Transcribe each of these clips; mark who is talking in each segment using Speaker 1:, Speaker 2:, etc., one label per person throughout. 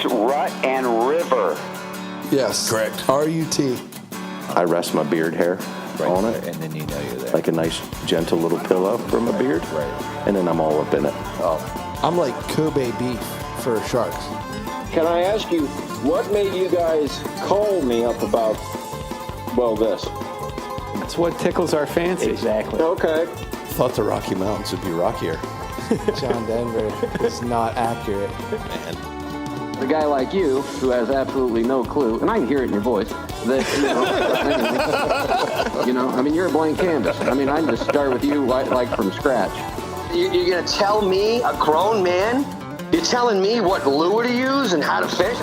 Speaker 1: It's Rut and River.
Speaker 2: Yes.
Speaker 3: Correct.
Speaker 2: R-U-T.
Speaker 4: I rest my beard hair on it.
Speaker 5: And then you know you're there.
Speaker 4: Like a nice, gentle little pillow for my beard.
Speaker 5: Right.
Speaker 4: And then I'm all up in it.
Speaker 5: Oh.
Speaker 2: I'm like Kobe beef for sharks.
Speaker 6: Can I ask you, what made you guys call me up about, well, this?
Speaker 7: That's what tickles our fancy.
Speaker 5: Exactly.
Speaker 6: Okay.
Speaker 3: Thought the Rocky Mountains would be rockier.
Speaker 2: John Denver is not accurate.
Speaker 3: Man.
Speaker 6: A guy like you, who has absolutely no clue, and I can hear it in your voice, that, I mean, you're a blank canvas. I mean, I can just start with you like from scratch.
Speaker 1: You're going to tell me, a grown man, you're telling me what lure to use and how to fish?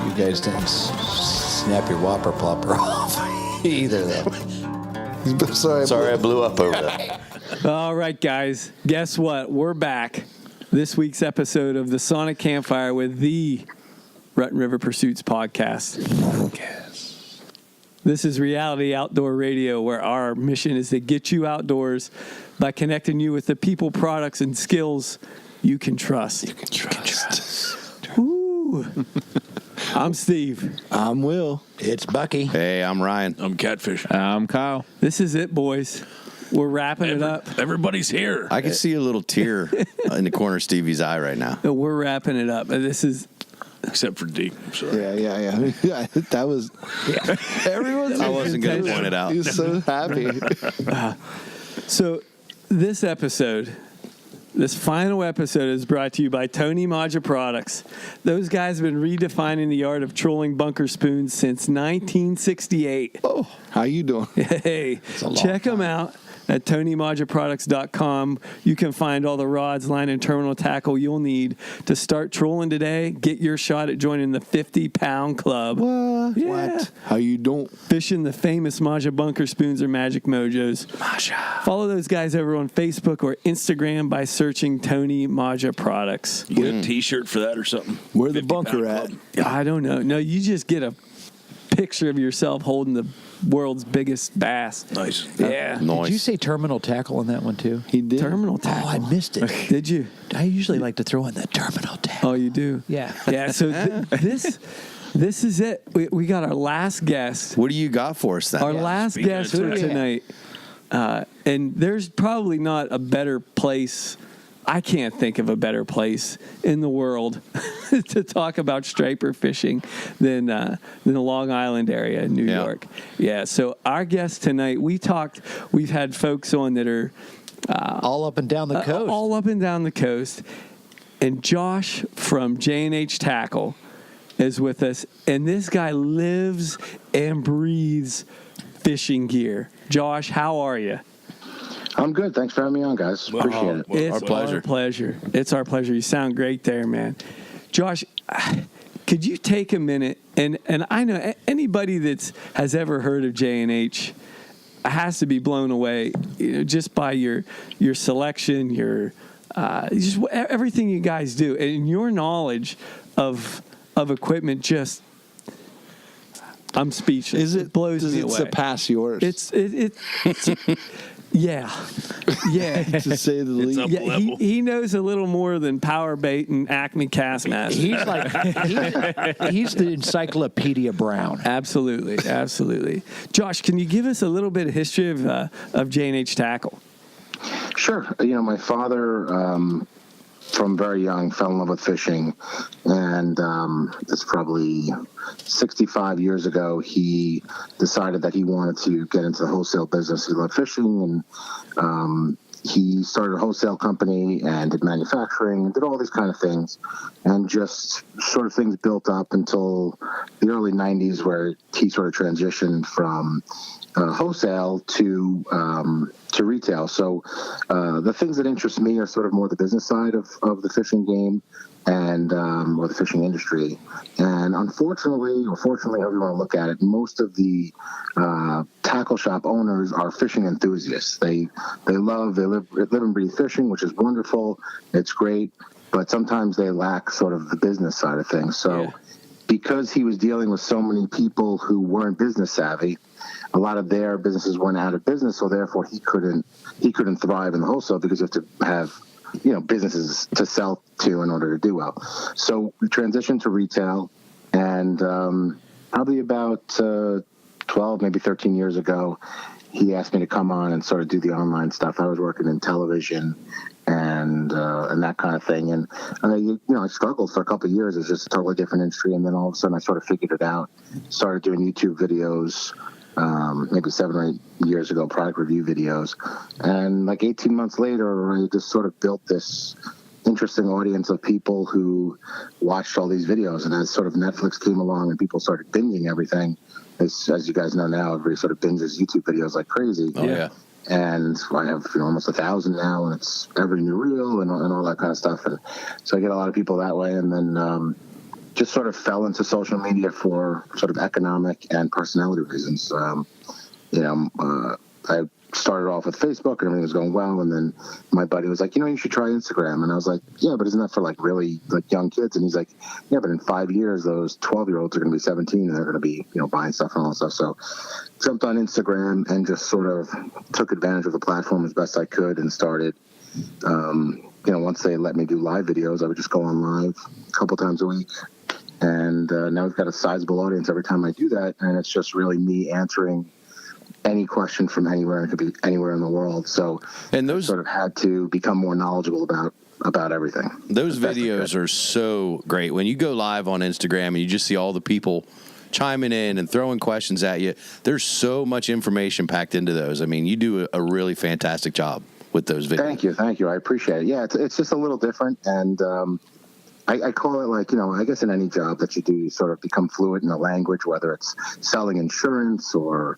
Speaker 5: You guys didn't snap your whopper plopper off either, though.
Speaker 3: Sorry, I blew up over that.
Speaker 7: All right, guys. Guess what? We're back. This week's episode of the Sonic Campfire with the Rut and River Pursuits podcast. This is Reality Outdoor Radio, where our mission is to get you outdoors by connecting you with the people, products, and skills you can trust. Woo. I'm Steve.
Speaker 2: I'm Will.
Speaker 5: It's Bucky.
Speaker 3: Hey, I'm Ryan.
Speaker 8: I'm Catfish.
Speaker 9: I'm Kyle.
Speaker 7: This is it, boys. We're wrapping it up.
Speaker 8: Everybody's here.
Speaker 3: I can see a little tear in the corner of Stevie's eye right now.
Speaker 7: We're wrapping it up. This is...
Speaker 8: Except for Deke. I'm sorry.
Speaker 2: Yeah. That was... Yeah. Everyone's...
Speaker 3: I wasn't going to point it out.
Speaker 2: He's so happy.
Speaker 7: So this episode... This final episode is brought to you by Tony Maja Products. Those guys have been redefining the art of trolling bunker spoons since 1968.
Speaker 2: Oh, how you doing?
Speaker 7: Hey, check them out at TonyMajaProducts.com. You can find all the rods, line, and terminal tackle you'll need to start trolling today. Get your shot at joining the 50-pound club.
Speaker 2: What?
Speaker 7: Yeah.
Speaker 2: What? How you doing?
Speaker 7: Fishing the famous Maja bunker spoons or Magic Mojos.
Speaker 3: Maja.
Speaker 7: Follow those guys over on Facebook or Instagram by searching Tony Maja Products.
Speaker 8: You get a T-shirt for that or something?
Speaker 2: Where the
Speaker 8: 50
Speaker 2: bunker
Speaker 8: pound
Speaker 2: at?
Speaker 8: club.
Speaker 7: I don't know. No, you just get a picture of yourself holding the world's biggest bass.
Speaker 8: Nice.
Speaker 7: Yeah.
Speaker 3: Nice.
Speaker 5: Did you say terminal tackle on that one, too?
Speaker 2: He did.
Speaker 7: Terminal tackle.
Speaker 5: Oh, I missed it.
Speaker 7: Did you?
Speaker 5: I usually like to throw in the terminal tackle.
Speaker 7: Oh, you do?
Speaker 5: Yeah.
Speaker 7: Yeah, so this is it. We got our last guest.
Speaker 3: What do you got for us then?
Speaker 7: Our last
Speaker 8: speaking
Speaker 7: guest
Speaker 8: of
Speaker 7: for
Speaker 8: tackle.
Speaker 7: tonight. And there's probably not a better place. I can't think of a better place in the world to talk about striper fishing than the Long Island area in New York. Yeah, so our guest tonight, we've had folks on that are
Speaker 5: all up and down the coast.
Speaker 7: all up and down the coast. And Josh from J&H Tackle is with us. And this guy lives and breathes fishing gear. Josh, how are you?
Speaker 10: I'm good. Thanks for having me on, guys. Appreciate it.
Speaker 7: It's
Speaker 8: our pleasure.
Speaker 7: our pleasure. It's our pleasure. You sound great there, man. Josh, could you take a minute? And I know anybody that has ever heard of J&H has to be blown away, just by your selection, your just everything you guys do, and your knowledge of equipment. Just, I'm speechless. It blows me away.
Speaker 2: Does it surpass yours?
Speaker 7: It's yeah.
Speaker 2: To say the least.
Speaker 8: up
Speaker 7: Yeah,
Speaker 8: level.
Speaker 7: he knows a little more than Power Bait and Acme Castmaster.
Speaker 5: He's like, he's the Encyclopedia Brown.
Speaker 7: Absolutely. Josh, can you give us a little bit of history of J&H Tackle?
Speaker 10: Sure. My father, from very young, fell in love with fishing. And it's probably 65 years ago, he decided that he wanted to get into the wholesale business. He loved fishing, and he started a wholesale company and did manufacturing and did all these kind of things. And just sort of things built up until the early 90s, where he sort of transitioned from wholesale to retail. So the things that interest me are sort of more the business side of the fishing game and or the fishing industry. And unfortunately, or fortunately, however you want to look at it, most of the tackle shop owners are fishing enthusiasts. They live and breathe fishing, which is wonderful. It's great, but sometimes they lack sort of the business side of things. So because he was dealing with so many people who weren't business savvy, a lot of their businesses went out of business, so therefore he couldn't thrive in the wholesale, because you have to have businesses to sell to in order to do well. So we transitioned to retail, and probably about 12, maybe 13 years ago, he asked me to come on and sort of do the online stuff. I was working in television and that kind of thing. And I struggled for a couple of years. It was just a totally different industry. And then all of a sudden I sort of figured it out, started doing YouTube videos, maybe 7 or 8 years ago, product review videos. And like 18 months later, I just sort of built this interesting audience of people who watched all these videos. And as sort of Netflix came along and people started binging everything, as you guys know now, everybody sort of binges YouTube videos like crazy.
Speaker 3: Oh, yeah.
Speaker 10: And I have almost 1,000 now, and it's every new reel and all that kind of stuff. And so I get a lot of people that way. And then just sort of fell into social media for sort of economic and personality reasons. I started off with Facebook and everything was going well, and then my buddy was like, you should try Instagram. And I was like, yeah, but isn't that for like really like young kids? And he's like, yeah, but in 5 years those 12-year-olds are going to be 17 and they're going to be buying stuff and all that stuff. So jumped on Instagram and just sort of took advantage of the platform as best I could and started once they let me do live videos, I would just go on live a couple times a week. And now we've got a sizable audience every time I do that, and it's just really me answering any question from anywhere. It could be anywhere in the world. So
Speaker 3: and those
Speaker 10: sort of had to become more knowledgeable about everything.
Speaker 3: Those videos are so great. When you go live on Instagram and you just see all the people chiming in and throwing questions at you, there's so much information packed into those. I mean, you do a really fantastic job with those videos.
Speaker 10: Thank you. I appreciate it. Yeah, it's just a little different. And I call it like, I guess in any job that you do, you sort of become fluent in the language, whether it's selling insurance or,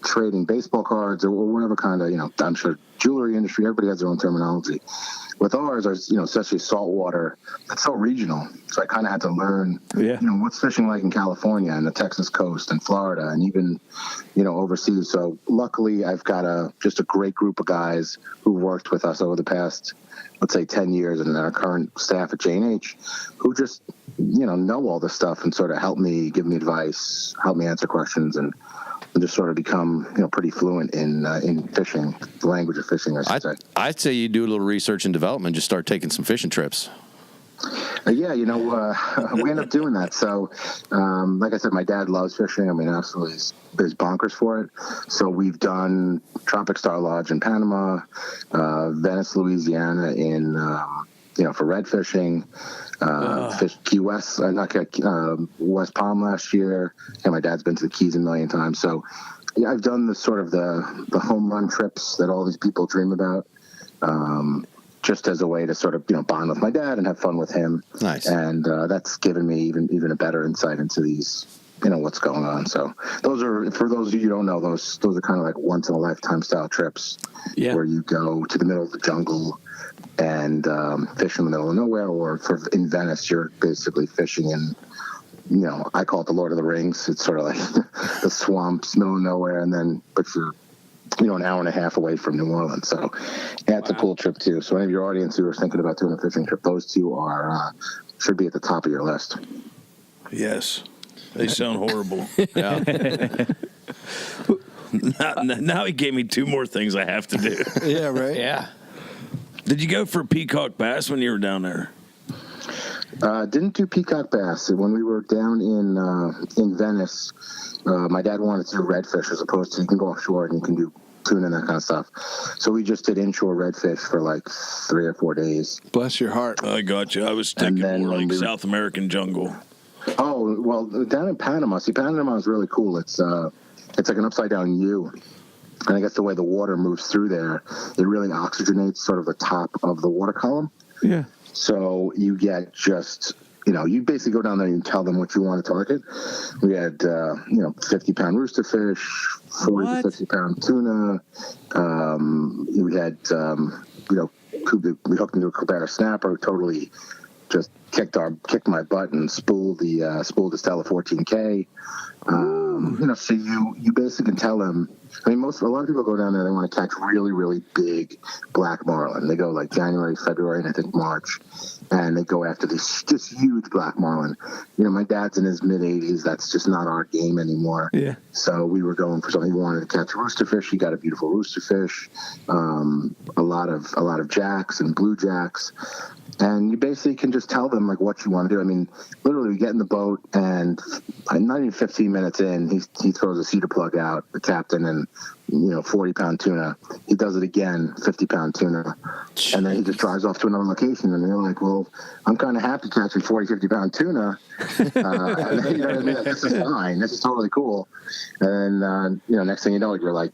Speaker 10: trading baseball cards or whatever kind of, I'm sure jewelry industry, everybody has their own terminology. With ours, especially saltwater, it's so regional. So I kind of had to learn, what's fishing like in California and the Texas coast and Florida and even, overseas. So luckily I've got just a great group of guys who worked with us over the past, let's say 10 years, and our current staff at J&H who just, know all this stuff and sort of help me, give me advice, help me answer questions, and just sort of become, pretty fluent in fishing, the language of fishing, I should say.
Speaker 3: I'd say you do a little research and development, just start taking some fishing trips.
Speaker 10: We end up doing that. So, like I said, my dad loves fishing. I mean, absolutely, is bonkers for it. So we've done Tropic Star Lodge in Panama, Venice, Louisiana in, for red fishing, Key West, West Palm last year. And my dad's been to the Keys a million times. So yeah, I've done the sort of the home run trips that all these people dream about. Just as a way to sort of, bond with my dad and have fun with him.
Speaker 3: Nice.
Speaker 10: And that's given me even a better insight into these, what's going on. So those are, for those of you who don't know, those are kind of like once in a lifetime style trips where you go to the middle of the jungle and fish in the middle of nowhere, or in Venice, you're basically fishing in, I call it the Lord of the Rings. It's sort of like the swamps, middle of nowhere. But you're, an hour and a half away from New Orleans. So that's a cool trip too. So any of your audience who are thinking about doing a fishing trip, those two should be at the top of your list.
Speaker 8: Yes. They sound horrible. Now he gave me 2 more things I have to do.
Speaker 2: Yeah, right?
Speaker 5: Yeah.
Speaker 8: Did you go for peacock bass when you were down there?
Speaker 10: Didn't do peacock bass. When we were down in Venice, my dad wanted to do redfish as opposed to, you can go offshore and you can do tuna and that kind of stuff. So we just did inshore redfish for like 3 or 4 days.
Speaker 2: Bless your heart.
Speaker 8: I got you. I was thinking more like South American jungle.
Speaker 10: Oh, well, down in Panama. See, Panama is really cool. It's like an upside down U. And I guess the way the water moves through there, it really oxygenates sort of the top of the water column.
Speaker 7: Yeah.
Speaker 10: So you get just, you basically go down there and you tell them what you want to target. We had, 50-pound rooster fish, 40 to 50-pound tuna. We had, we hooked into a Cabrera snapper, totally just kicked my butt and spooled the Stella 14K. So you basically can tell them. I mean, a lot of people go down there. They want to catch really, really big black marlin. They go like January, February, and I think March, and they go after these just huge black marlin. My dad's in his mid-80s. That's just not our game anymore.
Speaker 7: Yeah.
Speaker 10: So we were going for something. We wanted to catch roosterfish. He got a beautiful roosterfish, a lot of jacks and blue jacks. And you basically can just tell them like what you want to do. I mean, literally, we get in the boat, and not even 15 minutes in, he throws a cedar plug out, the captain, and 40-pound tuna. He does it again, 50-pound tuna, and then he just drives off to another location. And they're like, "Well, I'm kind of happy catching 50-pound tuna. This is fine. This is totally cool." And next thing you know, you're like,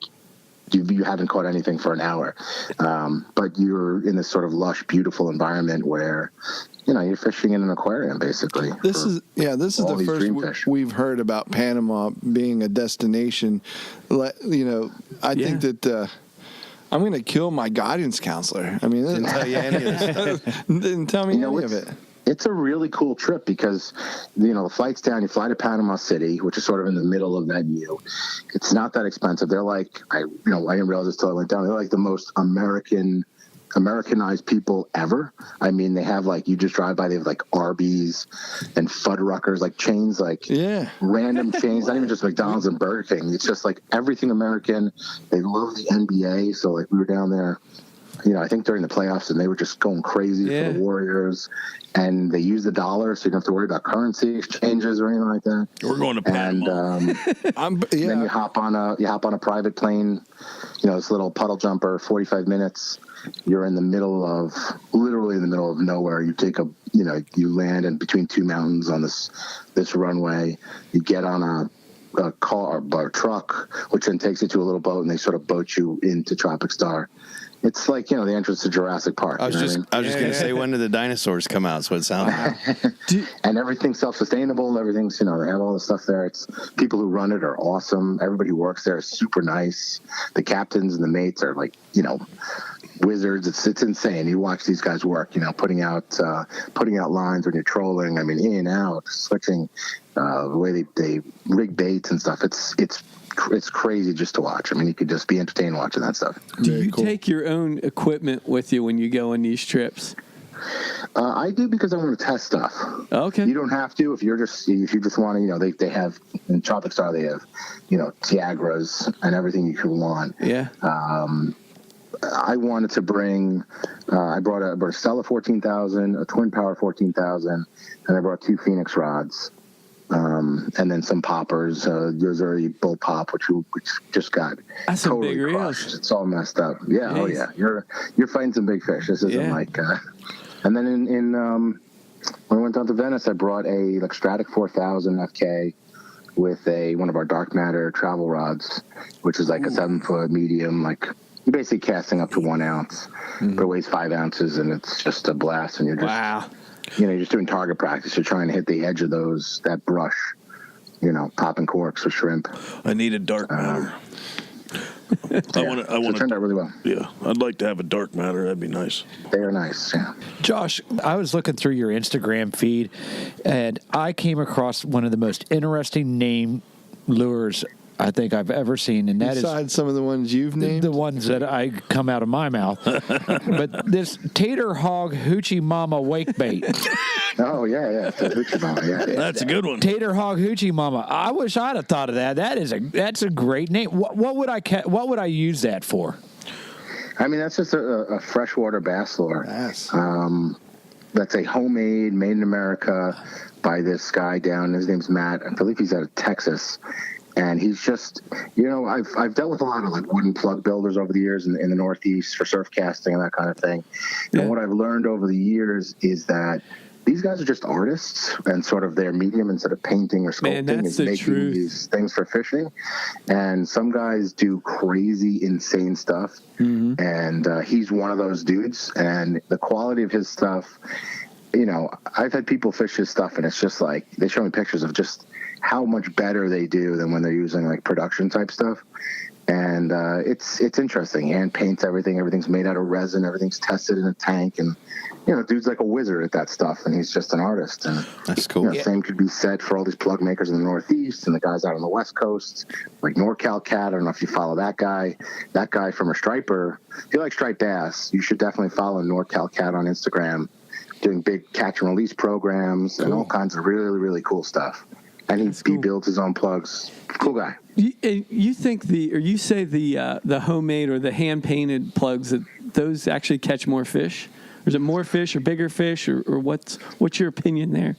Speaker 10: you haven't caught anything for an hour, but you're in this sort of lush, beautiful environment where you're fishing in an aquarium basically.
Speaker 2: This is the first we've heard about Panama being a destination. I think that I'm going to kill my guidance counselor. I mean,
Speaker 3: Didn't tell you any of this.
Speaker 2: Didn't tell me any of it.
Speaker 10: It's a really cool trip because, the flight's down. You fly to Panama City, which is sort of in the middle of that U. It's not that expensive. They're like, I didn't realize this till I went down. They're like the most Americanized people ever. I mean, they have you just drive by, they have Arby's and Fuddruckers, chains, random chains, not even just McDonald's and Burger King. It's just everything American. They love the NBA. So we were down there, I think during the playoffs, and they were just going crazy for the Warriors. And they use the dollar, so you don't have to worry about currency exchanges or anything like that.
Speaker 8: We're going to Panama.
Speaker 10: And then you hop on a private plane, this little puddle jumper, 45 minutes. You're literally in the middle of nowhere. You take you land in between two mountains on this runway. You get on a car or a truck, which then takes you to a little boat, and they sort of boat you into Tropic Star. It's like, the entrance to Jurassic Park.
Speaker 3: I was just going to say, when did the dinosaurs come out? That's what it sounds like.
Speaker 10: And everything's self-sustainable. Everything's, they have all the stuff there. It's people who run it are awesome. Everybody who works there is super nice. The captains and the mates are wizards. It's insane. You watch these guys work, putting out lines when you're trolling. I mean, in and out, switching, the way they rig baits and stuff. It's crazy just to watch. I mean, you could just be entertained watching that stuff.
Speaker 7: Do you take your own equipment with you when you go on these trips?
Speaker 10: I do, because I want to test stuff.
Speaker 7: Okay.
Speaker 10: You don't have to if you just want to. They have in Tropic Star, they have Tiagras and everything you could want.
Speaker 7: Yeah.
Speaker 10: I wanted to bring. I brought a Stella 14,000, a Twin Power 14,000, and I brought 2 Phoenix rods. And then some poppers. There's already bull pop, which just got
Speaker 7: that's
Speaker 10: totally
Speaker 7: big
Speaker 10: crushed.
Speaker 7: reels.
Speaker 10: It's all messed up. Yeah, nice. Oh yeah. You're fighting some big fish. This isn't and then in when I went down to Venice, I brought a Stratic 4000 FK with one of our dark matter travel rods, which is a 7-foot medium. You're basically casting up to 1 ounce, but it weighs 5 ounces, and it's just a blast. And you're just you're just doing target practice. You're trying to hit the edge of that brush, popping corks for shrimp.
Speaker 8: I need a dark matter. I want to.
Speaker 10: It turned out really well.
Speaker 8: Yeah, I'd like to have a dark matter. That'd be nice.
Speaker 10: They are nice. Yeah.
Speaker 9: Josh, I was looking through your Instagram feed, and I came across one of the most interesting name lures I think I've ever seen, and that
Speaker 2: Besides some of the ones you've named?
Speaker 9: The ones that I come out of my mouth. But this Tater Hog Hoochie Mama wake bait.
Speaker 10: Oh, yeah. Hoochie Mama, yeah.
Speaker 8: That's a good one.
Speaker 9: Tater Hog Hoochie Mama. I wish I'd have thought of that. That's a great name. What would I use that for?
Speaker 10: I mean, that's just a freshwater bass lure.
Speaker 2: Yes.
Speaker 10: That's a homemade, made in America by this guy down. His name's Matt. I believe he's out of Texas. And he's just, I've dealt with a lot of wooden plug builders over the years in the Northeast for surf casting and that kind of thing. Yeah. And what I've learned over the years is that these guys are just artists, and sort of their medium, instead of painting or sculpting, is making these things for fishing. And some guys do crazy, insane stuff. Mm-hmm. And he's one of those dudes. And the quality of his stuff, I've had people fish his stuff, and it's just they show me pictures of just how much better they do than when they're using production type stuff. And it's interesting. Hand paints everything. Everything's made out of resin. Everything's tested in a tank. And, dude's like a wizard at that stuff. And he's just an artist. And
Speaker 3: that's cool.
Speaker 10: Same could be said for all these plug makers in the Northeast and the guys out on the West Coast, like NorCal Cat. I don't know if you follow that guy. That guy from a striper. If you like striped bass, you should definitely follow NorCal Cat on Instagram, doing big catch and release programs and all kinds of really, really cool stuff. And he builds his own plugs. Cool guy.
Speaker 7: You think you say the homemade or the hand painted plugs, that those actually catch more fish? Or is it more fish or bigger fish, or what's your opinion there?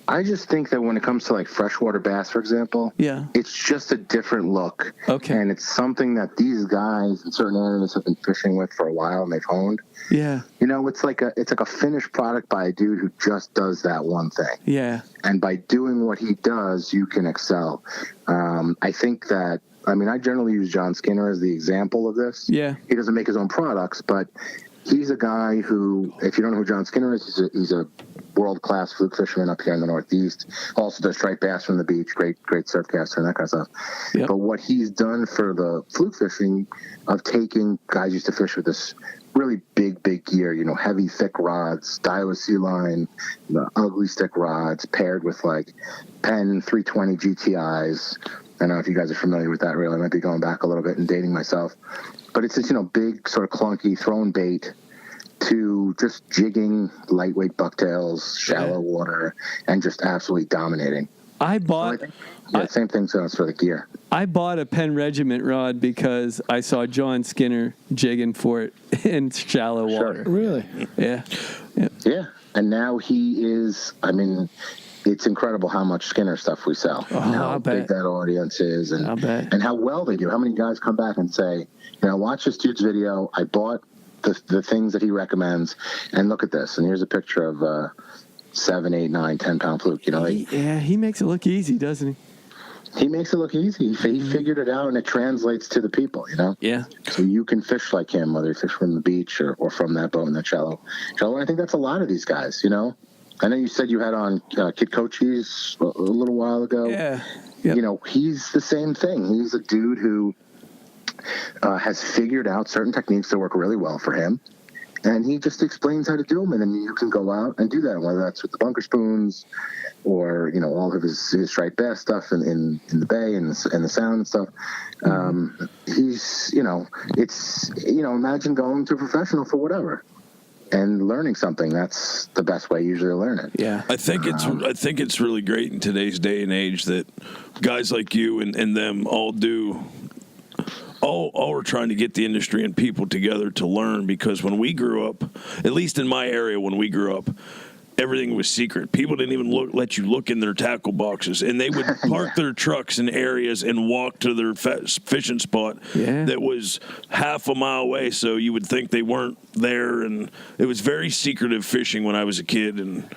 Speaker 10: I just think that when it comes to like freshwater bass, for example, it's just a different look.
Speaker 7: Okay.
Speaker 10: And it's something that these guys in certain areas have been fishing with for a while and they've honed.
Speaker 7: Yeah.
Speaker 10: It's like a finished product by a dude who just does that one thing.
Speaker 7: Yeah.
Speaker 10: And by doing what he does, you can excel. I think that, I generally use John Skinner as the example of this.
Speaker 7: Yeah.
Speaker 10: He doesn't make his own products, but he's a guy who, if you don't know who John Skinner is, he's a world-class fluke fisherman up here in the Northeast. Also does striped bass from the beach, great surf caster and that kind of stuff. Yep. But what he's done for the fluke fishing of taking guys used to fish with this really big gear, heavy, thick rods, Daiwa Sea Line, the ugly stick rods paired with like Penn 320 GTIs. I don't know if you guys are familiar with that reel. I might be going back a little bit and dating myself. But it's this, big, sort of clunky, thrown bait to just jigging lightweight bucktails, shallow water, and just absolutely dominating. Same thing goes for the gear.
Speaker 7: I bought a Penn Regiment rod because I saw John Skinner jigging for it in shallow water.
Speaker 2: Really?
Speaker 7: Yeah.
Speaker 10: Yeah. And now he is, it's incredible how much Skinner stuff we sell, and how big that audience is, and how well they do. How many guys come back and say, watch this dude's video. I bought the things that he recommends, and look at this. And here's a picture of 7, 8, 9, 10 pound fluke.
Speaker 7: He makes it look easy, doesn't he?
Speaker 10: He makes it look easy. He figured it out, and it translates to the people,
Speaker 7: Yeah.
Speaker 10: So you can fish like him, whether you fish from the beach or from that boat in that shallow. And I think that's a lot of these guys, I know you said you had on Kid Cochise a little while ago.
Speaker 7: Yeah. Yep.
Speaker 10: He's the same thing. He's a dude who has figured out certain techniques that work really well for him. And he just explains how to do them, and then you can go out and do that, whether that's with the bunker spoons or, all of his striped bass stuff in the bay and the sound and stuff. He's, imagine going to a professional for whatever and learning something. That's the best way usually to learn it.
Speaker 7: Yeah.
Speaker 8: I think it's really great in today's day and age that guys like you and them all are trying to get the industry and people together to learn, because when we grew up, at least in my area when we grew up, everything was secret. People didn't even let you look in their tackle boxes, and they would park their trucks in areas and walk to their fishing spot that was half a mile away, so you would think they weren't there, and it was very secretive fishing when I was a kid, and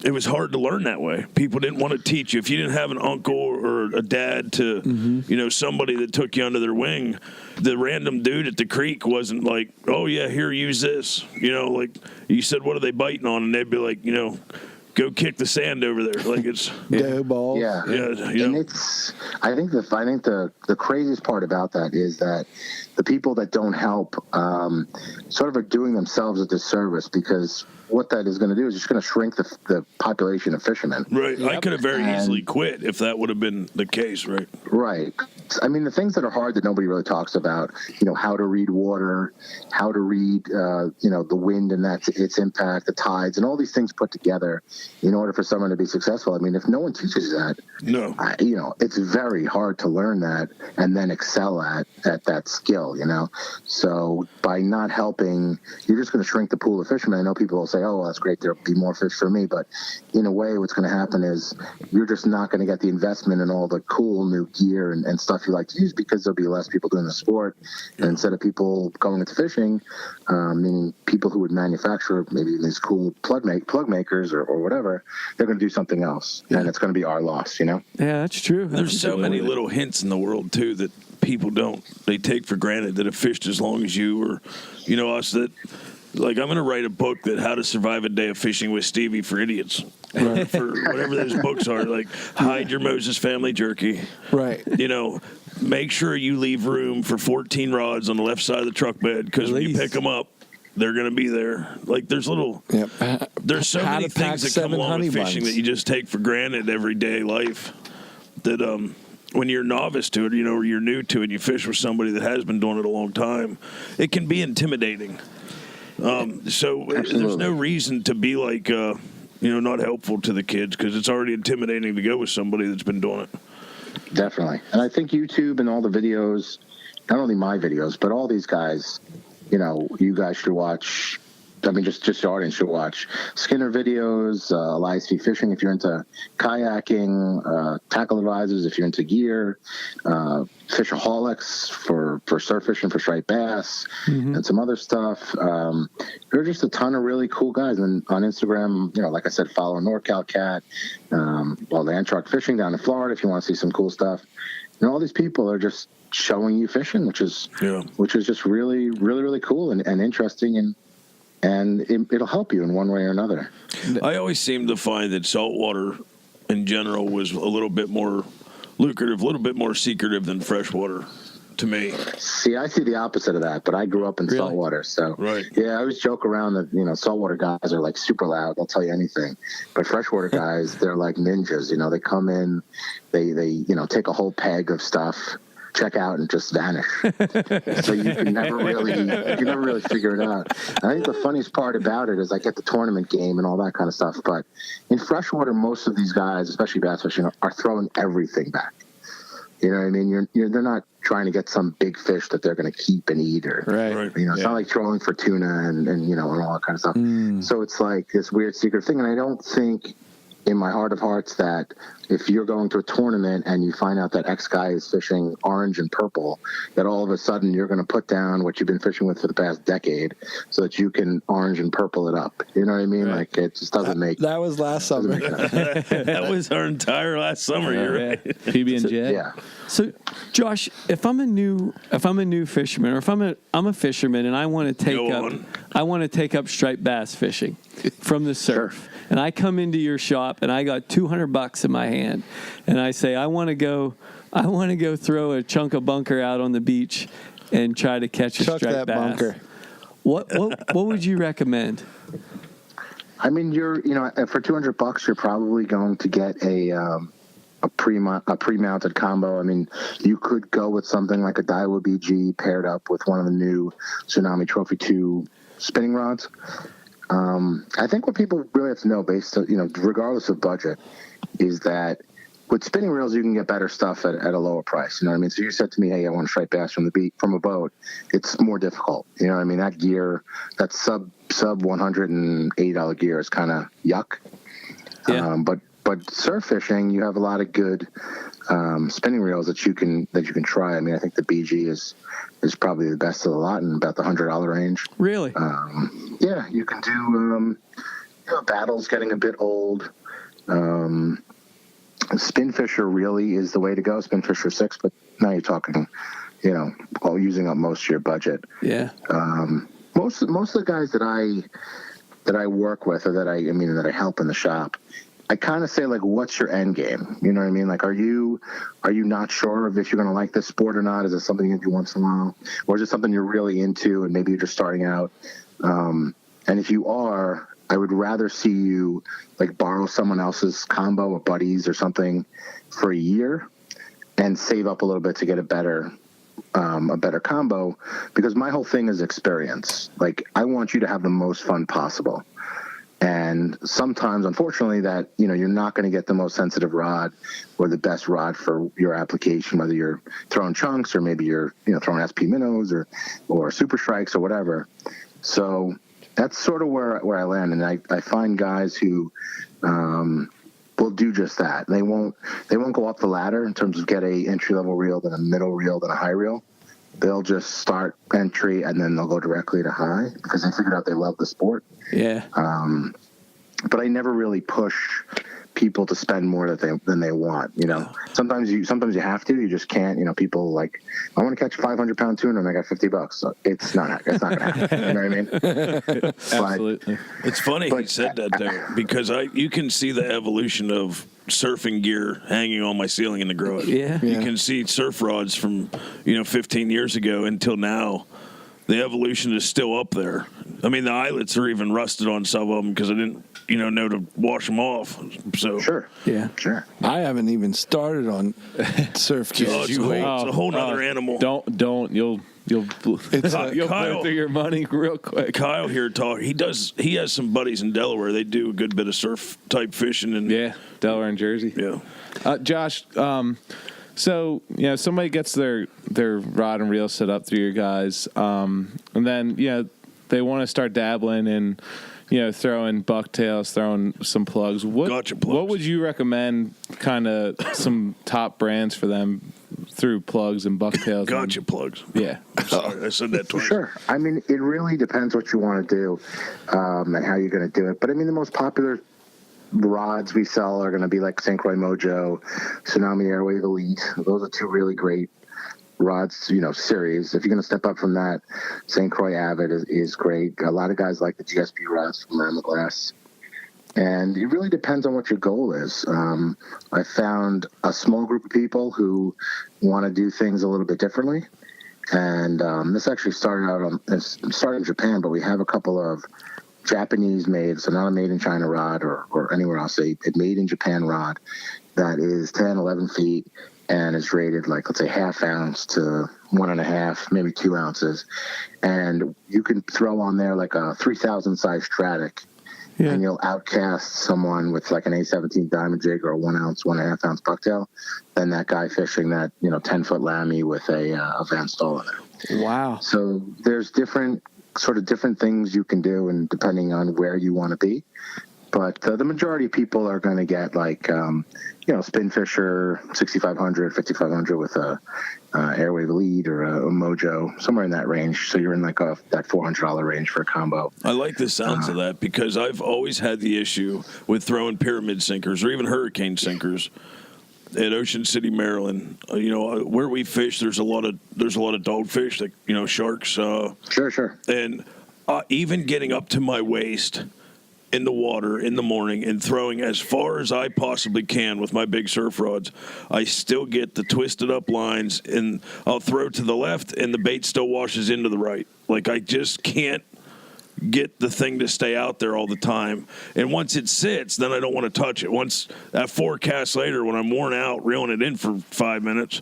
Speaker 8: it was hard to learn that way. People didn't want to teach you. If you didn't have an uncle or a dad to, somebody that took you under their wing, the random dude at the creek wasn't like, oh, yeah, here, use this. Like you said, what are they biting on? And they'd be like, go kick the sand over there. Like it's
Speaker 2: dough balls.
Speaker 10: Yeah. And it's, I think the craziest part about that is that the people that don't help sort of are doing themselves a disservice, because what that is going to do is just going to shrink the population of fishermen.
Speaker 8: Right. Yep. I could have very easily quit if that would have been the case, right?
Speaker 10: Right. The things that are hard that nobody really talks about, how to read water, how to read, the wind and its impact, the tides, and all these things put together in order for someone to be successful. If no one teaches that, it's very hard to learn that and then excel at that skill, So by not helping, you're just going to shrink the pool of fishermen. I know people will say, oh, well, that's great, there'll be more fish for me. But in a way, what's going to happen is you're just not going to get the investment in all the cool new gear and stuff you like to use, because there'll be less people doing the sport. And instead of people going into fishing, meaning people who would manufacture maybe these cool plug makers or whatever, they're going to do something else. Yeah. And it's going to be our loss,
Speaker 7: Yeah, that's true.
Speaker 8: There's so many little hints in the world, too, that people they take for granted that have fished as long as you, or, us that Like, I'm going to write a book that How to Survive a Day of Fishing with Stevie for Idiots. Right. For whatever those books are. Like, hide your Moses family jerky.
Speaker 2: Right.
Speaker 8: You know, make sure you leave room for 14 rods on the left side of the truck bed, because when you pick them up, they're going to be there. Like, there's there's so many things that come along with fishing that you just take for granted everyday life that, when you're a novice to it, you know, or you're new to it, and you fish with somebody that has been doing it a long time, it can be intimidating. So there's no reason to be like, not helpful to the kids, because it's already intimidating to go with somebody that's been doing it.
Speaker 10: Definitely. And I think YouTube and all the videos, not only my videos, but all these guys, you guys should watch. I mean, just your audience should watch Skinner videos, Elias V Fishing if you're into kayaking, Tackle Advisors if you're into gear, Fishaholics for surf fishing for striped bass, and some other stuff. There are just a ton of really cool guys. And on Instagram, like I said, follow NorCal Cat, Land Shark Fishing down in Florida if you want to see some cool stuff. And all these people are just showing you fishing, which is just really, really, really cool and interesting, and it'll help you in one way or another.
Speaker 8: I always seem to find that saltwater in general was a little bit more lucrative, a little bit more secretive than freshwater to me.
Speaker 10: See, I see the opposite of that, but I grew up in saltwater. So, I always joke around that, saltwater guys are like super loud. They'll tell you anything. But freshwater guys, they're like ninjas. They come in, they take a whole peg of stuff, check out, and just vanish. So you can never really figure it out. And I think the funniest part about it is I get the tournament game and all that kind of stuff. But in freshwater, most of these guys, especially bass fishing, are throwing everything back. You know what I mean? They're not trying to get some big fish that they're going to keep and eat, or it's not like trolling for tuna and all that kind of stuff. So it's like this weird secret thing, and I don't think, in my heart of hearts, that if you're going to a tournament and you find out that X guy is fishing orange and purple, that all of a sudden you're going to put down what you've been fishing with for the past decade so that you can orange and purple it up. You know what I mean? Right. Like, it just doesn't make.
Speaker 2: That was last summer.
Speaker 8: That was our entire last summer. You're right.
Speaker 9: PB&J.
Speaker 10: Yeah.
Speaker 7: So, Josh, if I'm a new fisherman, or if I'm a fisherman and I want to take up striped bass fishing from the surf.
Speaker 10: Sure.
Speaker 7: And I come into your shop and I got $200 in my hand, and I say I want to go throw a chunk of bunker out on the beach and try to catch a striped bass. Bunker. What would you recommend?
Speaker 10: I mean, for $200, you're probably going to get a pre-mounted combo. I mean, you could go with something like a Daiwa BG paired up with one of the new Tsunami Trophy 2 spinning rods. I think what people really have to know, regardless of budget, is that with spinning reels you can get better stuff at a lower price. You know what I mean? So you said to me, "Hey, I want to striped bass from a boat." It's more difficult. You know what I mean? That gear, that sub $180 gear is kind of yuck. Yeah. But surf fishing, you have a lot of good spinning reels that you can try. I mean, I think the BG is probably the best of the lot in about the $100 range.
Speaker 7: Really?
Speaker 10: Yeah, you can do. Battle's getting a bit old. Spinfisher really is the way to go. Spinfisher 6, but now you're talking, using up most of your budget.
Speaker 7: Yeah.
Speaker 10: Most of the guys that I work with, or that I help in the shop, I kind of say, like, what's your end game? You know what I mean? Like, are you not sure if you're going to like this sport or not? Is it something you do once in a while? Or is it something you're really into and maybe you're just starting out? And if you are, I would rather see you, like, borrow someone else's combo or buddies or something for a year and save up a little bit to get a better combo, because my whole thing is experience. Like, I want you to have the most fun possible. And sometimes, unfortunately, that, you're not going to get the most sensitive rod or the best rod for your application, whether you're throwing chunks or maybe you're, throwing SP minnows or super strikes or whatever. So that's sort of where I land. And I find guys who will do just that. They won't go up the ladder in terms of get a entry-level reel, then a middle reel, then a high reel. They'll just start entry and then they'll go directly to high because they figured out they love the sport.
Speaker 7: Yeah.
Speaker 10: But I never really push people to spend more than they want. You know, sometimes you have to. You just can't. You know, people like, I want to catch a 500-pound tuna and I got $50. So it's not going to happen. You know what I mean?
Speaker 7: Absolutely.
Speaker 8: It's funny he said that there because you can see the evolution of surfing gear hanging on my ceiling in the garage.
Speaker 7: Yeah.
Speaker 8: You can see surf rods from 15 years ago until now. The evolution is still up there. I mean, the eyelets are even rusted on some of them because I didn't, know to wash them off. So
Speaker 10: sure,
Speaker 2: yeah,
Speaker 10: sure.
Speaker 2: I haven't even started on surf gear.
Speaker 8: It's a whole nother animal.
Speaker 7: Don't you'll blow through your money real quick.
Speaker 8: Kyle here he has some buddies in Delaware. They do a good bit of surf type fishing and
Speaker 7: Delaware and Jersey.
Speaker 8: Yeah.
Speaker 7: Josh, so somebody gets their rod and reel set up through your guys, and then they want to start dabbling and throwing bucktails, throwing some plugs. What would you recommend? Kind of some top brands for them through plugs and bucktails.
Speaker 8: Gotcha plugs.
Speaker 7: Yeah.
Speaker 8: Sorry, I said that twice.
Speaker 10: Sure. I mean, it really depends what you want to do and how you're going to do it. But I mean, the most popular rods we sell are going to be like St. Croix Mojo, Tsunami Airwave Elite. Those are two really great rods, series. If you're going to step up from that, St. Croix Avid is great. A lot of guys like the GSP rods from Ram Glass. And it really depends on what your goal is. I found a small group of people who want to do things a little bit differently. And this actually started in Japan, but we have a couple of Japanese made, so not a made in China rod or anywhere else, a made in Japan rod that is 10, 11 feet and is rated like, let's say, 1/2 ounce to 1.5, maybe 2 ounces. And you can throw on there like a 3,000 size Stratic and you'll outcast someone with like an A17 diamond jig or a 1 ounce, 1.5 ounce bucktail than that guy fishing that, 10-foot lammy with a Van Stoll in there.
Speaker 7: Wow.
Speaker 10: So there's different things you can do, and depending on where you want to be. But the majority of people are going to get like, Spin Fisher 6,500, 5,500 with a Airwave Elite or a Mojo, somewhere in that range. So you're in like that $400 range for a combo.
Speaker 8: I like the sounds of that because I've always had the issue with throwing pyramid sinkers or even hurricane sinkers at Ocean City, Maryland. Where we fish, there's a lot of dogfish, like sharks.
Speaker 10: Sure.
Speaker 8: And even getting up to my waist in the water in the morning and throwing as far as I possibly can with my big surf rods, I still get the twisted up lines, and I'll throw to the left and the bait still washes into the right. Like I just can't get the thing to stay out there all the time. And once it sits, then I don't want to touch it. Once that 4 casts later, when I'm worn out reeling it in for 5 minutes,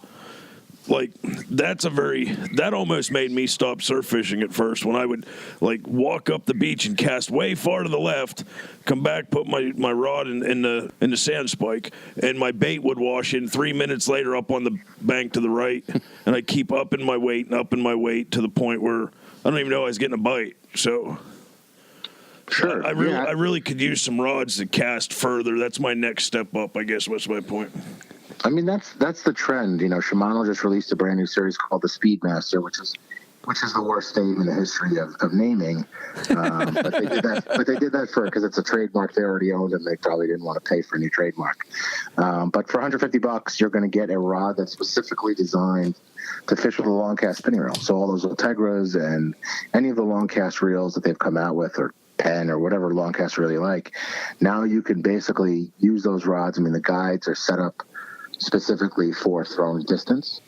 Speaker 8: like that almost made me stop surf fishing at first, when I would like walk up the beach and cast way far to the left, come back, put my rod in the sand spike, and my bait would wash in 3 minutes later up on the bank to the right, and I keep upping my weight to the point where I don't even know I was getting a bite. So
Speaker 10: sure,
Speaker 8: I really could use some rods that cast further. That's my next step up, I guess. What's my point?
Speaker 10: I mean, that's the trend. Shimano just released a brand new series called the Speedmaster, which is the worst name in the history of naming. But they did that because it's a trademark they already owned, and they probably didn't want to pay for a new trademark. But for $150, you're going to get a rod that's specifically designed to fish with a long cast spinning reel. So all those Ultegras and any of the long cast reels that they've come out with, or Penn or whatever long cast reel you like, now you can basically use those rods. I mean, the guides are set up specifically for throwing distance,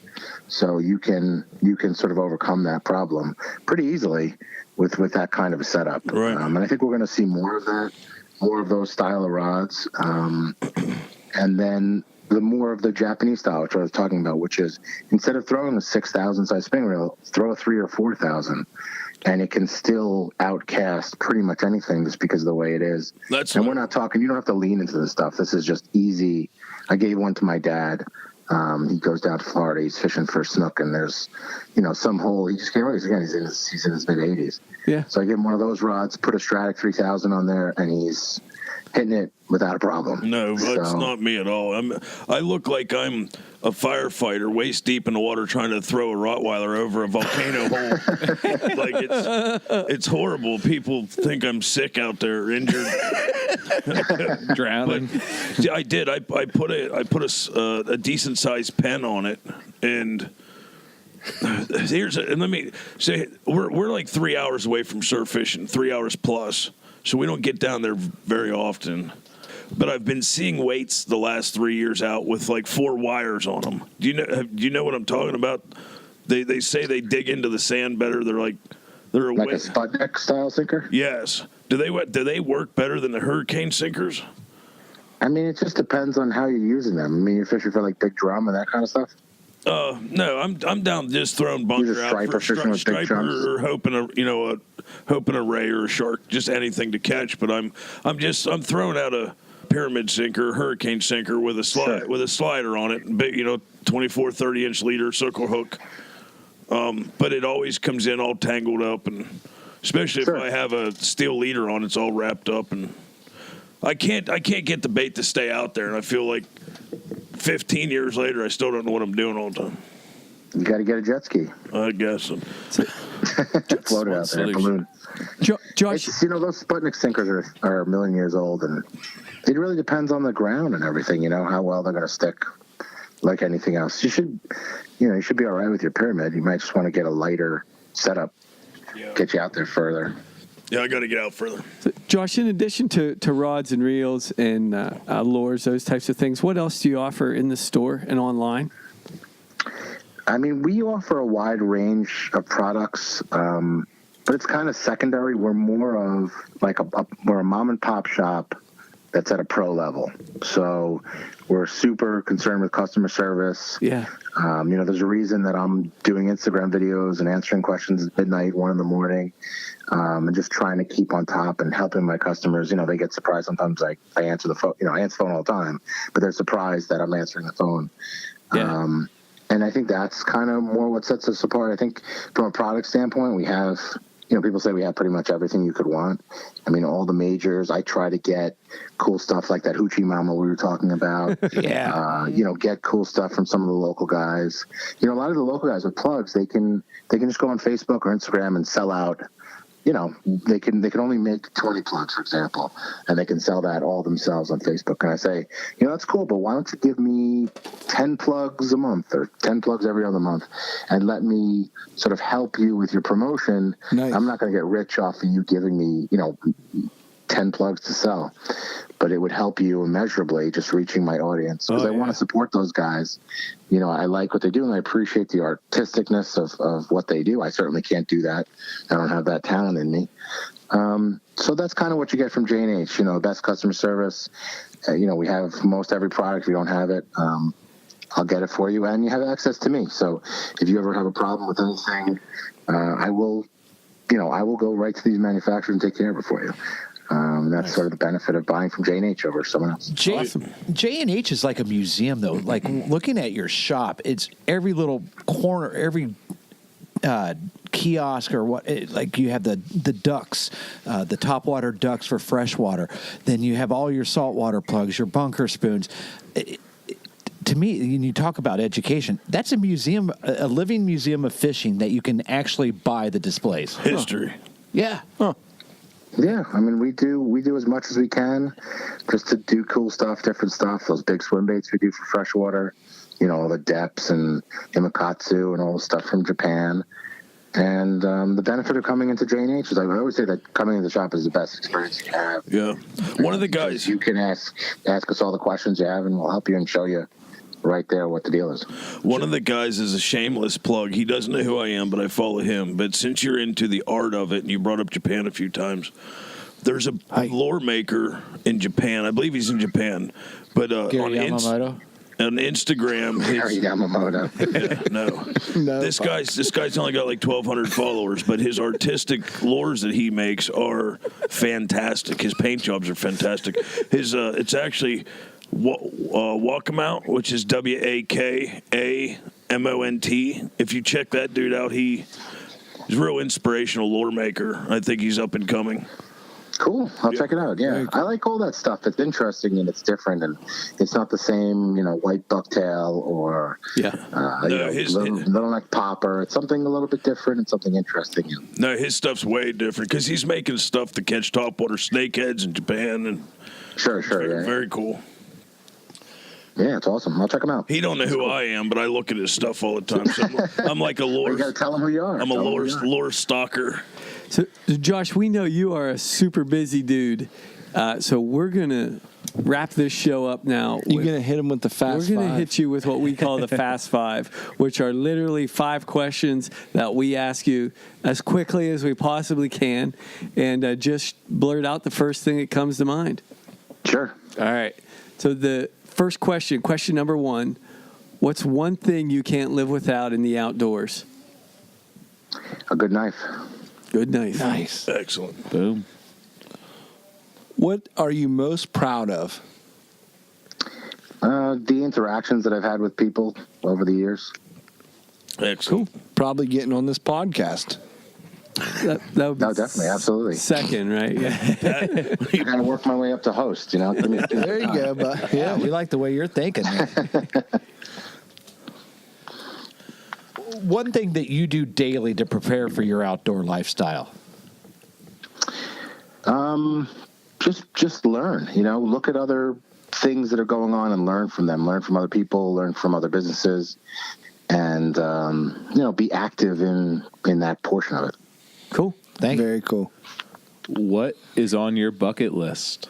Speaker 10: so you can sort of overcome that problem pretty easily with that kind of a setup.
Speaker 8: Right.
Speaker 10: And I think we're going to see more of those style of rods, and then the more of the Japanese style, which I was talking about, which is instead of throwing a 6,000 size spinning reel, throw a 3,000 or 4,000, and it can still outcast pretty much anything just because of the way it is. We're not talking, you don't have to lean into this stuff. This is just easy. I gave one to my dad. He goes down to Florida. He's fishing for snook, and there's, some hole. He just can't raise again. He's in his mid 80s.
Speaker 7: Yeah.
Speaker 10: So I gave him one of those rods, put a Stratic 3000 on there, and hitting it without a problem.
Speaker 8: No, that's not me at all. I look like I'm a firefighter waist deep in the water trying to throw a Rottweiler over a volcano hole. Like it's horrible. People think I'm sick out there, injured,
Speaker 7: drowning.
Speaker 8: But I did. I put a decent sized pen on it, and let me say we're like 3 hours away from surf fishing, 3 hours plus. So we don't get down there very often. But I've been seeing weights the last 3 years out with like 4 wires on them. Do you know what I'm talking about? They say they dig into the sand better. They're a
Speaker 10: Sputnik style sinker.
Speaker 8: Yes. Do they work better than the hurricane sinkers?
Speaker 10: I mean, it just depends on how you're using them. I mean, you're fishing for like big drum and that kind of stuff.
Speaker 8: No, I'm down just throwing bunker out for striper or hoping a ray or a shark, just anything to catch. But I'm throwing out a pyramid sinker, hurricane sinker with a slider on it, big, 24, 30-inch leader circle hook. But it always comes in all tangled up, and especially if I have a steel leader on, it's all wrapped up, and I can't get the bait to stay out there, and I feel like 15 years later, I still don't know what I'm doing all the time.
Speaker 10: You got to get a jet ski.
Speaker 8: I guess.
Speaker 10: Float it out there, balloon.
Speaker 7: Josh,
Speaker 10: those Sputnik sinkers are a million years old, and it really depends on the ground and everything. How well they're going to stick. Like anything else, you should be all right with your pyramid. You might just want to get a lighter setup, get you out there further.
Speaker 8: Yeah, I got to get out further.
Speaker 7: So, Josh, in addition to rods and reels and lures, those types of things, what else do you offer in the store and online?
Speaker 10: I mean, we offer a wide range of products, but it's kind of secondary. We're more of like we're a mom and pop shop that's at a pro level. So we're super concerned with customer service.
Speaker 7: Yeah.
Speaker 10: There's a reason that I'm doing Instagram videos and answering questions at midnight, 1 a.m, and just trying to keep on top and helping my customers. They get surprised sometimes. I answer the phone. I answer the phone all the time, but they're surprised that I'm answering the phone.
Speaker 7: Yeah.
Speaker 10: And I think that's kind of more what sets us apart. I think from a product standpoint, we have, people say we have pretty much everything you could want. I mean, all the majors. I try to get cool stuff like that Hoochie Mama we were talking about.
Speaker 7: Yeah.
Speaker 10: Get cool stuff from some of the local guys. A lot of the local guys with plugs, they can just go on Facebook or Instagram and sell out. They can only make 20 plugs, for example, and they can sell that all themselves on Facebook. And I say, that's cool, but why don't you give me 10 plugs a month or 10 plugs every other month and let me sort of help you with your promotion. Nice. I'm not going to get rich off of you giving me, 10 plugs to sell, but it would help you immeasurably just reaching my audience because I want to support those guys. I like what they do and I appreciate the artisticness of what they do. I certainly can't do that. I don't have that talent in me. So that's kind of what you get from J&H, best customer service. We have most every product. If you don't have it, I'll get it for you and you have access to me. So if you ever have a problem with anything, I will go right to these manufacturers and take care of it for you. That's sort of the benefit of buying from J&H over someone else.
Speaker 9: J&H is like a museum, though. Like looking at your shop, it's every little corner, every kiosk or what. Like you have the ducks, the topwater ducks for freshwater. Then you have all your saltwater plugs, your bunker spoons. To me, when you talk about education, that's a museum, a living museum of fishing that you can actually buy the displays.
Speaker 8: History.
Speaker 9: Yeah. Huh.
Speaker 10: Yeah, I mean, we do as much as we can just to do cool stuff, different stuff. Those big swim baits we do for freshwater, all the depths and imakatsu and all the stuff from Japan. And the benefit of coming into J&H is I always say that coming into the shop is the best experience you have.
Speaker 8: Yeah. One of the guys.
Speaker 10: You can ask us all the questions you have and we'll help you and show you right there what the deal is.
Speaker 8: One of the guys is a shameless plug. He doesn't know who I am, but I follow him. But since you're into the art of it, and you brought up Japan a few times, there's a lure maker in Japan. I believe he's in Japan. But on Instagram,
Speaker 10: Gary Yamamoto.
Speaker 8: No. This guy's only got like 1,200 followers, but his artistic lures that he makes are fantastic. His paint jobs are fantastic. His it's actually Wakamount, which is Wakamont. If you check that dude out, he's a real inspirational lure maker. I think he's up and coming.
Speaker 10: Cool. I'll check it out. Yeah. I like all that stuff. It's interesting and it's different, and it's not the same, white bucktail or little neck popper. It's something a little bit different and something interesting.
Speaker 8: No, his stuff's way different because he's making stuff to catch topwater snakeheads in Japan, and
Speaker 10: sure,
Speaker 8: very cool.
Speaker 10: Yeah, it's awesome. I'll check him out.
Speaker 8: He don't know who I am, but I look at his stuff all the time. So I'm like a lure.
Speaker 10: You got to tell him who you are.
Speaker 8: I'm a lure stalker.
Speaker 7: So, Josh, we know you are a super busy dude. So we're going to wrap this show up now.
Speaker 2: You're going to hit him with the fast 5.
Speaker 7: We're going to hit you with what we call the fast 5, which are literally 5 questions that we ask you as quickly as we possibly can, and just blurt out the first thing that comes to mind.
Speaker 10: Sure.
Speaker 7: All right. So the first question number 1, what's one thing you can't live without in the outdoors?
Speaker 10: A good knife.
Speaker 7: Good knife.
Speaker 2: Nice.
Speaker 8: Excellent.
Speaker 2: Boom. What are you most proud of?
Speaker 10: The interactions that I've had with people over the years.
Speaker 8: Excellent.
Speaker 2: Cool. Probably getting on this podcast.
Speaker 7: That would be
Speaker 10: definitely, absolutely.
Speaker 7: Second, right? Yeah.
Speaker 10: I got to work my way up to host,
Speaker 2: There you go. But
Speaker 9: Yeah, we like the way you're thinking. One thing that you do daily to prepare for your outdoor lifestyle?
Speaker 10: Just learn, look at other things that are going on and learn from them, learn from other people, learn from other businesses, and, be active in that portion of it.
Speaker 7: Cool.
Speaker 9: Thank you.
Speaker 2: Very cool.
Speaker 11: What is on your bucket list?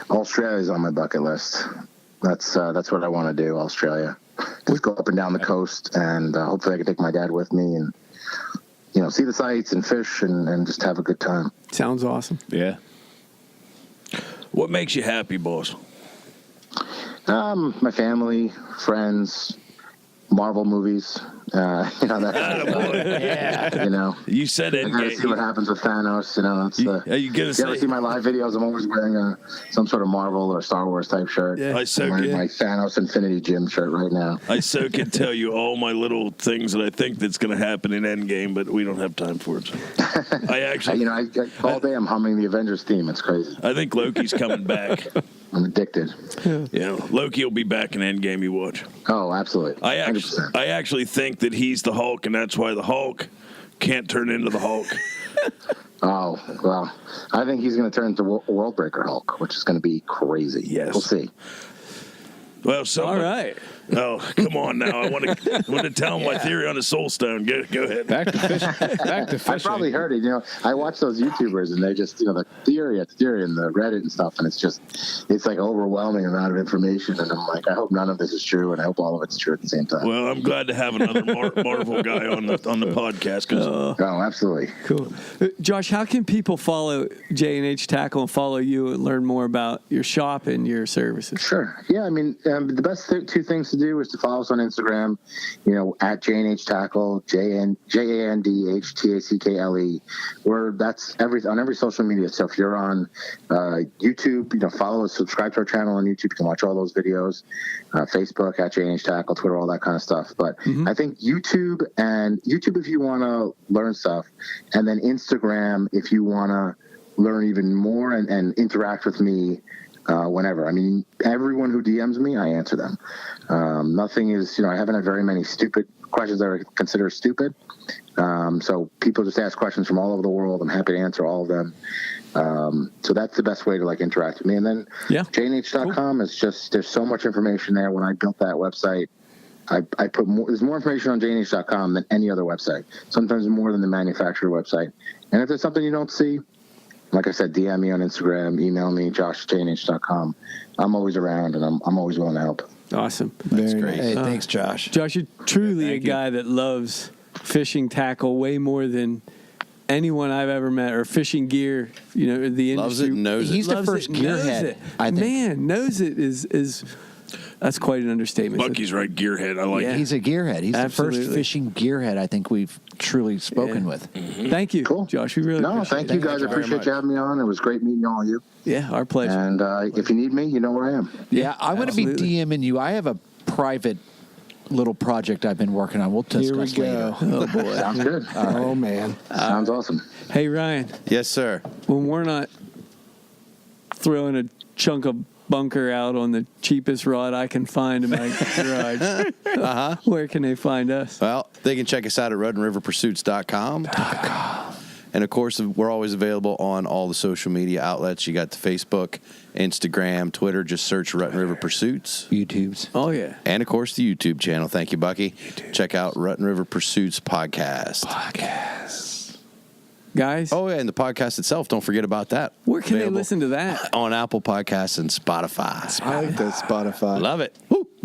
Speaker 10: Australia is on my bucket list. That's what I want to do, Australia. Just go up and down the coast, and hopefully I can take my dad with me and, see the sights and fish and just have a good time.
Speaker 7: Sounds awesome.
Speaker 11: Yeah.
Speaker 8: What makes you happy, boss?
Speaker 10: My family, friends, Marvel movies. That
Speaker 8: You said
Speaker 10: I gotta see what happens with Thanos.
Speaker 8: Are you gonna
Speaker 10: you ever see my live videos? I'm always wearing some sort of Marvel or Star Wars type shirt.
Speaker 8: Yeah.
Speaker 10: I'm wearing my Thanos Infinity Gym shirt right now.
Speaker 8: I so can tell you all my little things that I think that's going to happen in Endgame, but we don't have time for it. I actually,
Speaker 10: all day I'm humming the Avengers theme. It's crazy.
Speaker 8: I think Loki's coming back.
Speaker 10: I'm addicted.
Speaker 8: Yeah, Loki will be back in Endgame. You watch.
Speaker 10: Oh, absolutely. 100%.
Speaker 8: I actually think that he's the Hulk, and that's why the Hulk can't turn into the Hulk.
Speaker 10: Oh, well, I think he's going to turn into World Breaker Hulk, which is going to be crazy.
Speaker 8: Yes.
Speaker 10: We'll see.
Speaker 8: Well,
Speaker 7: All right.
Speaker 8: Oh, come on now. I want to tell him my theory on the Soul Stone. Go ahead.
Speaker 11: Back to fishing.
Speaker 10: I probably heard it. I watch those YouTubers and they just, the theory and the Reddit and stuff, and it's like overwhelming amount of information. And I'm like, I hope none of this is true, and I hope all of it's true at the same time.
Speaker 8: Well, I'm glad to have another Marvel guy on the podcast.
Speaker 10: Oh, absolutely.
Speaker 7: Cool. Josh, how can people follow J&H Tackle and follow you and learn more about your shop and your services?
Speaker 10: Sure. Yeah, the best two things to do is to follow us on Instagram, at J&H Tackle, JANDHTACKLE. That's on every social media. So if you're on YouTube, follow us, subscribe to our channel on YouTube. You can watch all those videos. Facebook at J&H Tackle, Twitter, all that kind of stuff. But I think YouTube if you want to learn stuff, and then Instagram if you want to learn even more and interact with me. Whenever. Everyone who DMs me, I answer them. Nothing is, I haven't had very many stupid questions that I consider stupid. So people just ask questions from all over the world. I'm happy to answer all of them. So that's the best way to interact with me. And then jnh.com is just, there's so much information there. When I built that website, I put there's more information on jnh.com than any other website. Sometimes more than the manufacturer website. And if there's something you don't see, like I said, DM me on Instagram, email me, josh@jnh.com. I'm always around, and I'm always willing to help.
Speaker 7: Awesome.
Speaker 2: That's great.
Speaker 9: Hey, thanks, Josh.
Speaker 7: Josh, you're truly a guy that loves fishing tackle way more than anyone I've ever met, or fishing gear, the industry.
Speaker 3: Loves it and knows it.
Speaker 9: He's the first gearhead, I think.
Speaker 7: Man, knows it is that's quite an understatement.
Speaker 8: Bucky's right, gearhead. I like it.
Speaker 9: He's a gearhead. He's
Speaker 7: Absolutely.
Speaker 9: the first fishing gearhead I think we've truly spoken with.
Speaker 8: Mm-hmm.
Speaker 7: Thank you,
Speaker 10: Cool.
Speaker 7: Josh. We really appreciate
Speaker 10: thank you guys. I appreciate you having me on. It was great meeting all of you.
Speaker 7: Yeah, our pleasure.
Speaker 10: And if you need me, you know where I am.
Speaker 9: Yeah, I'm going to be DMing you. I have a private little project I've been working on. We'll discuss
Speaker 2: Here we go.
Speaker 9: later.
Speaker 2: Oh boy.
Speaker 10: Sounds good.
Speaker 2: Oh man.
Speaker 10: Sounds awesome.
Speaker 7: Hey, Ryan.
Speaker 3: Yes, sir.
Speaker 7: When we're not throwing a chunk of bunker out on the cheapest rod I can find in my garage, where can they find us?
Speaker 3: Well, they can check us out at rutandriverpursuits.com. And, of course, we're always available on all the social media outlets. You got the Facebook, Instagram, Twitter. Just search Rut and River Pursuits.
Speaker 9: YouTubes.
Speaker 7: Oh, yeah.
Speaker 3: And, of course, the YouTube channel. Thank you, Bucky. Check out Rut and River Pursuits podcast.
Speaker 7: Guys?
Speaker 3: Oh, yeah, and the podcast itself. Don't forget about that.
Speaker 7: Where can
Speaker 3: Available
Speaker 7: they listen to that?
Speaker 3: On Apple Podcasts and Spotify.
Speaker 2: I like that Spotify.
Speaker 3: Love it.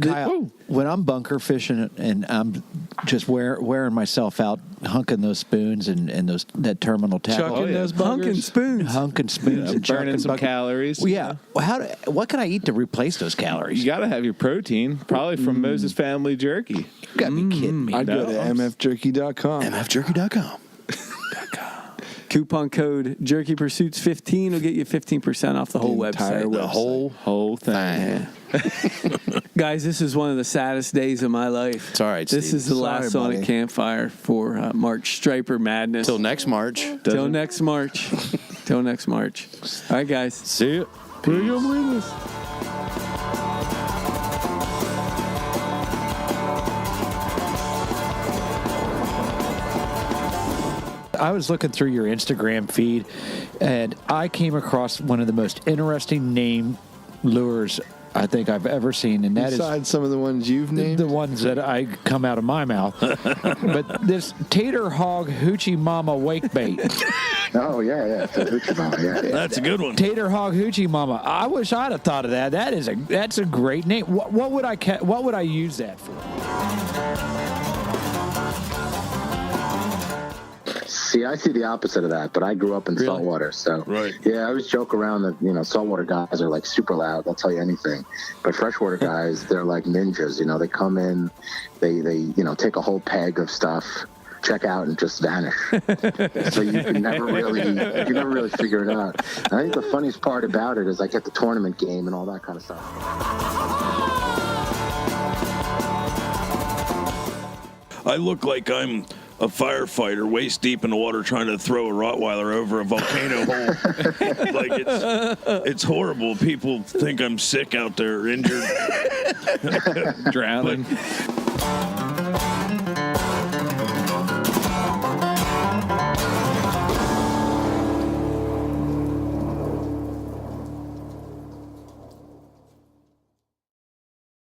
Speaker 9: Kyle, when I'm bunker fishing and I'm just wearing myself out, hunking those spoons and that terminal tackle,
Speaker 2: Chucking those bunkers.
Speaker 9: hunking spoons and
Speaker 11: burning
Speaker 9: chucking
Speaker 11: some calories.
Speaker 9: Well, yeah. What can I eat to replace those calories?
Speaker 11: You got to have your protein, probably from Moses Family Jerky.
Speaker 9: You got to be kidding me.
Speaker 2: I'd go to mfjerky.com.
Speaker 3: mfjerky.com.
Speaker 7: Coupon code JerkyPursuits15 will get you 15% off the whole website.
Speaker 3: The whole thing.
Speaker 7: Guys, this is one of the saddest days of my life.
Speaker 3: It's all right,
Speaker 7: This
Speaker 3: Steve.
Speaker 7: is the last
Speaker 2: Sorry,
Speaker 7: Sonic
Speaker 2: buddy.
Speaker 7: Campfire for March Striper Madness.
Speaker 3: Till next March.
Speaker 7: Till next March. Till next March. All right, guys.
Speaker 3: See you.
Speaker 9: I was looking through your Instagram feed, and I came across one of the most interesting name lures I think I've ever seen, and that
Speaker 2: Besides some of the ones you've named?
Speaker 9: the ones that I come out of my mouth. But this Tater Hog Hoochie Mama wake bait.
Speaker 10: Oh, yeah. It's a hoochie mama, yeah.
Speaker 8: That's a good one.
Speaker 9: Tater Hog Hoochie Mama. I wish I'd have thought of that. That's a great name. What would I use that for?
Speaker 10: See, I see the opposite of that, but I grew up in saltwater, so yeah, I always joke around that saltwater guys are like super loud. They'll tell you anything, but freshwater guys, they're like ninjas. They come in, they take a whole peg of stuff, check out, and just vanish. So you can never really figure it out. And I think the funniest part about it is I get the tournament game and all that kind of stuff.
Speaker 8: I look like I'm a firefighter waist deep in the water trying to throw a Rottweiler over a volcano hole. Like it's horrible. People think I'm sick out there, injured,
Speaker 11: Drowning.